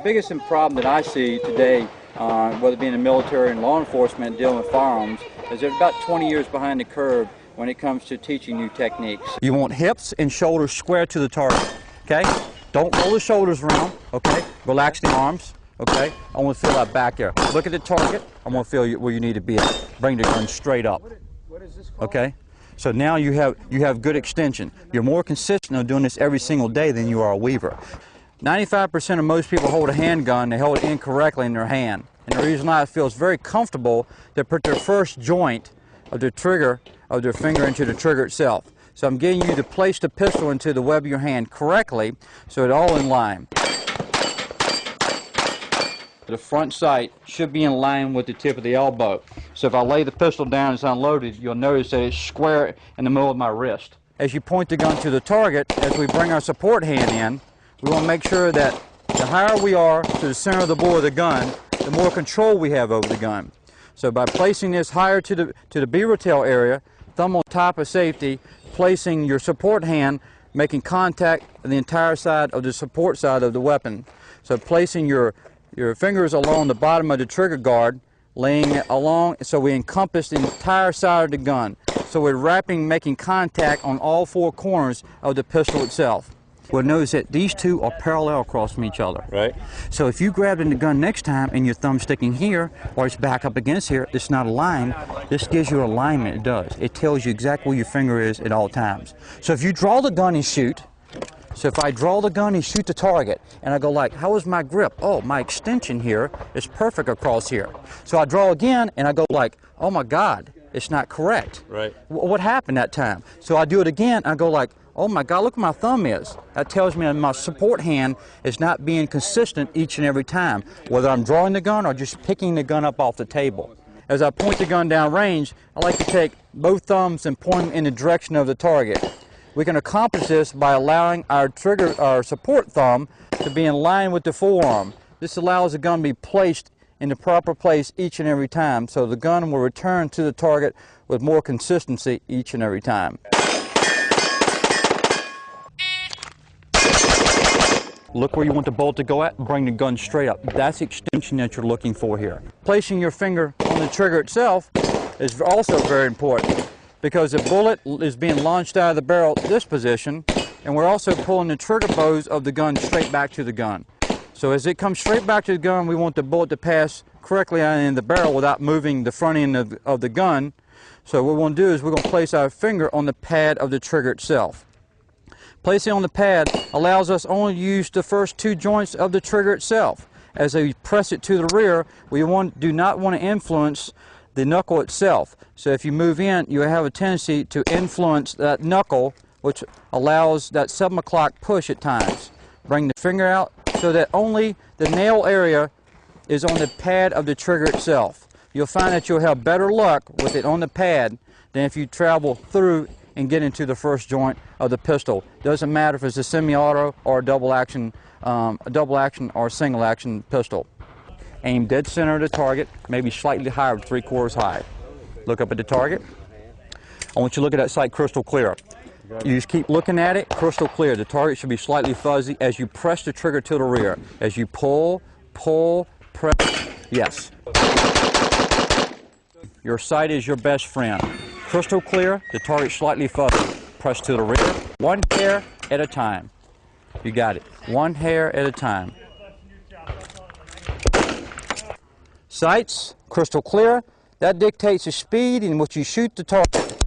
biggest problem that I see today, whether it be in the military and law enforcement dealing with firearms, is they're about 20 years behind the curve when it comes to teaching new techniques. You want hips and shoulders square to the target, okay? Don't roll the shoulders around, okay? Relax the arms, okay? I want to feel that back there. Look at the target. I want to feel where you need to be at. Bring the gun straight up, okay? So now you have good extension. You're more consistent of doing this every single day than you are a weaver. 95% of most people hold a handgun, they hold it incorrectly in their hand. And the reason why it feels very comfortable to put their first joint of the trigger of their finger into the trigger itself. So I'm getting you to place the pistol into the web of your hand correctly so it's all in line. The front sight should be in line with the tip of the elbow. So if I lay the pistol down and it's unloaded, you'll notice that it's square in the middle of my wrist. As you point the gun to the target, as we bring our support hand in, we want to make sure that the higher we are to the center of the bore of the gun, the more control we have over the gun. So by placing this higher to the beaver tail area, thumb on top of safety, placing your support hand, making contact on the entire side of the support side of the weapon. So placing your fingers along the bottom of the trigger guard, laying it along so we encompass the entire side of the gun. So we're making contact on all four corners of the pistol itself. Well, notice that these two are parallel across from each other. Right. So if you grab in the gun next time and your thumb's sticking here, or it's back up against here, it's not aligned, this gives you alignment, it does. It tells you exactly where your finger is at all times. So if you draw the gun and shoot, so if I draw the gun and shoot the target, and I go like, how is my grip? Oh, my extension here is perfect across here. So I draw again, and I go like, oh my God, it's not correct. Right. What happened that time? So I do it again, and I go like, oh my God, look where my thumb is. That tells me that my support hand is not being consistent each and every time, whether I'm drawing the gun or just picking the gun up off the table. As I point the gun down range, I like to take both thumbs and point them in the direction of the target. We can accomplish this by allowing our support thumb to be in line with the forearm. This allows the gun to be placed in the proper place each and every time, so the gun will return to the target with more consistency each and every time. Look where you want the bolt to go at and bring the gun straight up. That's the extension that you're looking for here. Placing your finger on the trigger itself is also very important because the bullet is being launched out of the barrel at this position, and we're also pulling the trigger bows of the gun straight back to the gun. So as it comes straight back to the gun, we want the bullet to pass correctly in the barrel without moving the front end of the gun. So what we want to do is we're going to place our finger on the pad of the trigger itself. Placing on the pad allows us only to use the first two joints of the trigger itself. As we press it to the rear, we do not want to influence the knuckle itself. So if you move in, you have a tendency to influence that knuckle, which allows that 7 o'clock push at times. Bring the finger out so that only the nail area is on the pad of the trigger itself. You'll find that you'll have better luck with it on the pad than if you travel through and get into the first joint of the pistol. Doesn't matter if it's a semi-auto or a double action or a single action pistol. Aim dead center of the target, maybe slightly higher, 3/4 high. Look up at the target. I want you to look at that sight crystal clear. You just keep looking at it, crystal clear. The target should be slightly fuzzy as you press the trigger to the rear. As you pull, press, yes. Your sight is your best friend. Crystal clear, the target slightly fuzzy. Press to the rear, one hair at a time. You got it, one hair at a time. Sights, crystal clear, that dictates the speed in which you shoot the target.